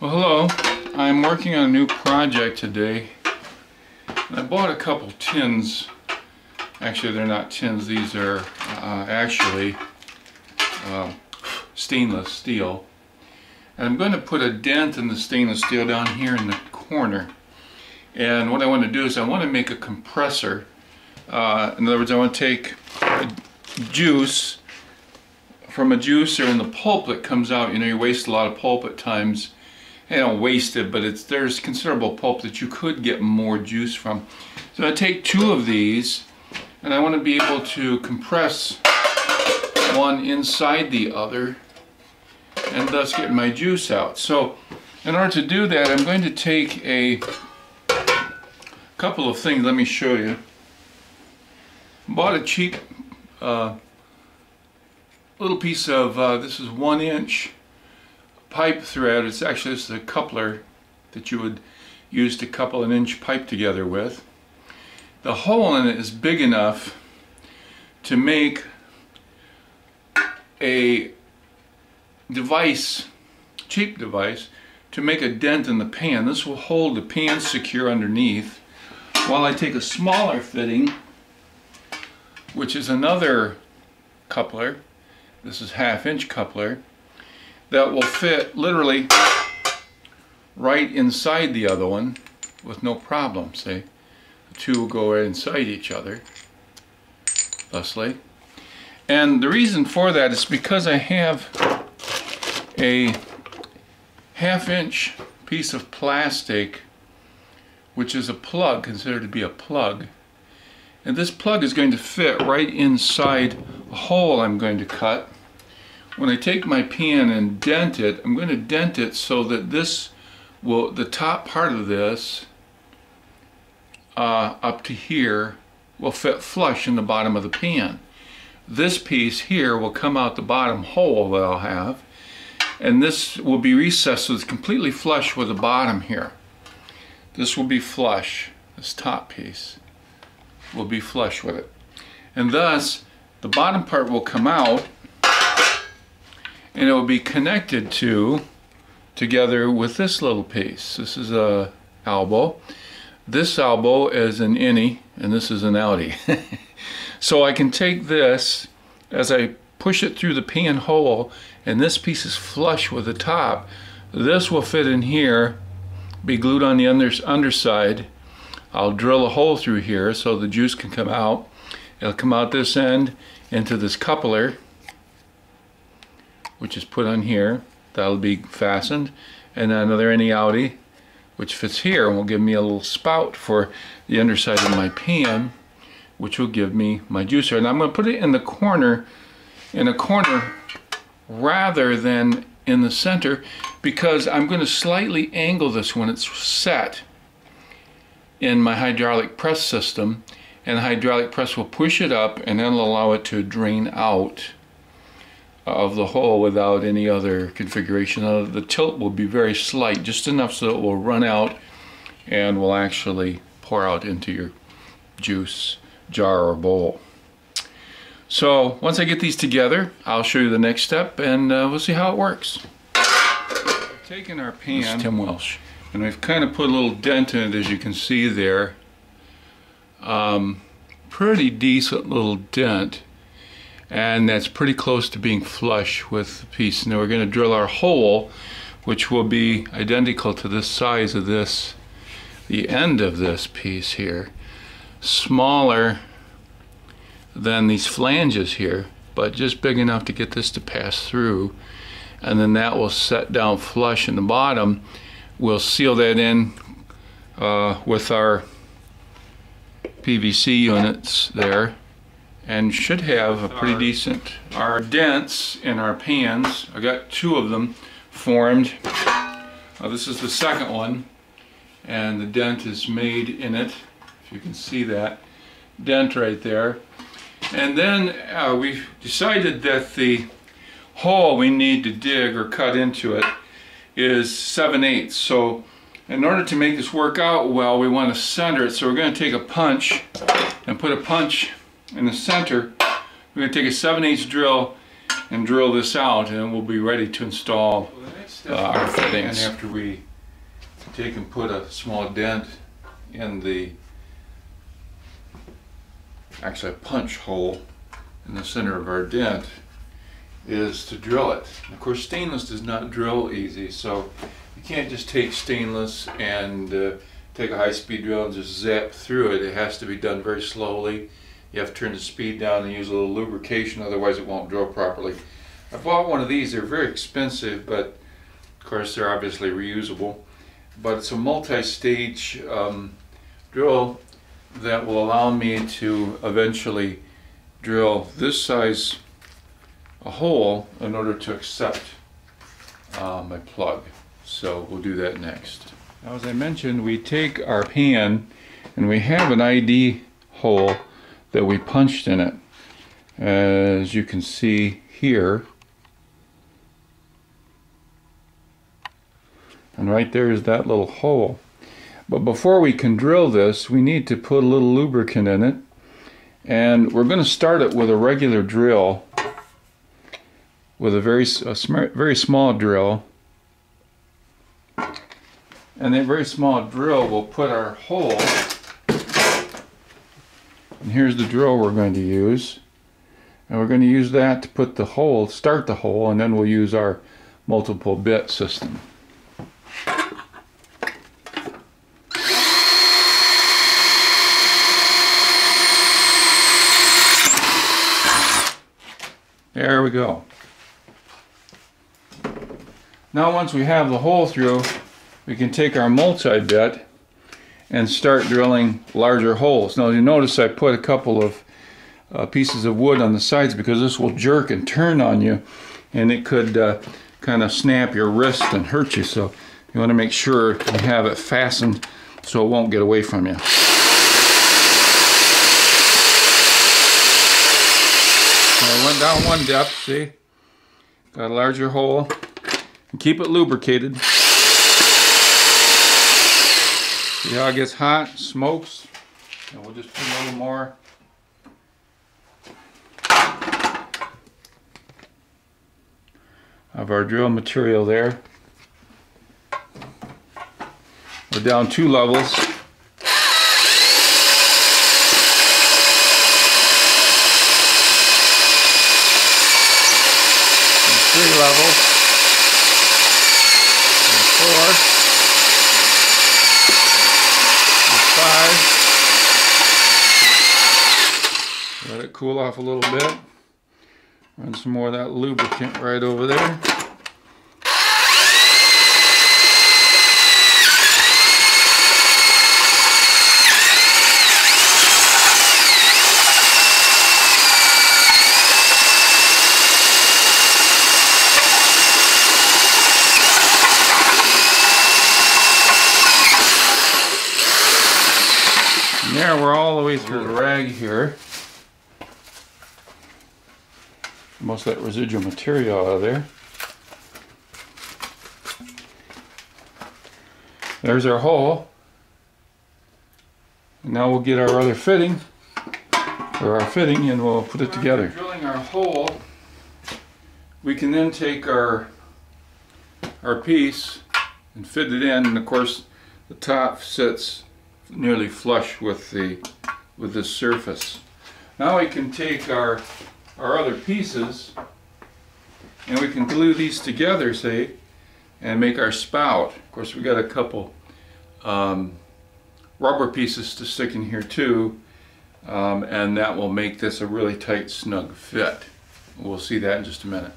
Well, hello. I'm working on a new project today. And I bought a couple tins. Actually, they're not tins. These are actually stainless steel. And I'm going to put a dent in the stainless steel down here in the corner. And what I want to do is I want to make a compressor. In other words, I want to take juice from a juicer, and the pulp that comes out, you know, you waste a lot of pulp at times. I don't waste it, but there's considerable pulp that you could get more juice from. So I take two of these, and I want to be able to compress one inside the other, and thus get my juice out. So in order to do that, I'm going to take a couple of things. Let me show you. Bought a cheap little piece of, this is 1-inch pipe thread. It's actually just a coupler that you would use to couple an inch pipe together with. The hole in it is big enough to make a device, cheap device, to make a dent in the pan. This will hold the pan secure underneath, while I take a smaller fitting, which is another coupler. This is 1/2-inch coupler that will fit literally right inside the other one with no problem. See, the two will go right inside each other thusly. And the reason for that is because I have a 1/2-inch piece of plastic, which is a plug, considered to be a plug. And this plug is going to fit right inside a hole I'm going to cut. When I take my pan and dent it, I'm going to dent it so that this will, the top part of this up to here will fit flush in the bottom of the pan. This piece here will come out the bottom hole that I'll have, and this will be recessed so it's completely flush with the bottom here. This will be flush. This top piece will be flush with it, and thus the bottom part will come out, and it will be connected together with this little piece. This is a elbow. This elbow is an innie, and this is an outie. So I can take this as I push it through the pan hole, and this piece is flush with the top. This will fit in here, be glued on the underside. I'll drill a hole through here so the juice can come out. It'll come out this end into this coupler, which is put on here. That'll be fastened, and then another innie outie, which fits here and will give me a little spout for the underside of my pan, which will give me my juicer. And I'm going to put it in the corner, rather than in the center, because I'm going to slightly angle this when it's set in my hydraulic press system, and the hydraulic press will push it up and then allow it to drain out of the hole without any other configuration. The tilt will be very slight, just enough so it will run out and will actually pour out into your juice jar or bowl. So once I get these together, I'll show you the next step, and we'll see how it works. We've taken our pan, this is Tim Welsh, and we've kind of put a little dent in it, as you can see there. Pretty decent little dent, and that's pretty close to being flush with the piece. Now we're going to drill our hole, which will be identical to the size of this, the end of this piece here. Smaller than these flanges here, but just big enough to get this to pass through, and then that will set down flush in the bottom. We'll seal that in with our PVC units there, and should have a pretty decent. Our dents in our pans, I got two of them formed. This is the second one, and the dent is made in it, if you can see that dent right there. And then we decided that the hole we need to dig or cut into it is 7/8. So in order to make this work out well, we want to center it. So we're going to take a punch and put a punch in the center. We're going to take a 7/8 drill and drill this out, and we'll be ready to install. Well, the next our fittings. And after we take and put a small dent in actually a punch hole in the center of our dent, is to drill it. Of course, stainless does not drill easy, so you can't just take stainless and take a high-speed drill and just zap through it. It has to be done very slowly. You have to turn the speed down and use a little lubrication, otherwise it won't drill properly. I bought one of these. They're very expensive, but of course they're obviously reusable. But it's a multi-stage drill that will allow me to eventually drill this size a hole in order to accept my plug. So we'll do that next. Now, as I mentioned, we take our pan and we have an ID hole that we punched in it, as you can see here. And right there is that little hole. But before we can drill this, we need to put a little lubricant in it. And we're going to start it with a regular drill, with a very small drill. And that very small drill will put our hole. And here's the drill we're going to use. And we're going to use that to put the hole, start the hole, and then we'll use our multiple bit system. There we go. Now once we have the hole through, we can take our multi-bit and start drilling larger holes. Now you notice I put a couple of pieces of wood on the sides because this will jerk and turn on you, and it could kind of snap your wrist and hurt you. So you want to make sure you have it fastened so it won't get away from you. I went down one depth, see? Got a larger hole. And keep it lubricated. See how it gets hot, smokes? And we'll just put a little more. Of our drill material there. We're down 2 levels. 3 levels, and 4, and 5. Let it cool off a little bit. Run some more of that lubricant right over there. There, we're all the way through the rag here. Most of that residual material out of there. There's our hole. And now we'll get our other fitting, or our fitting, and we'll put it together. After drilling our hole, we can then take our piece and fit it in, and of course the top sits nearly flush with this surface. Now we can take our other pieces and we can glue these together, say, and make our spout. Of course, we got a couple rubber pieces to stick in here too, and that will make this a really tight, snug fit. We'll see that in just a minute.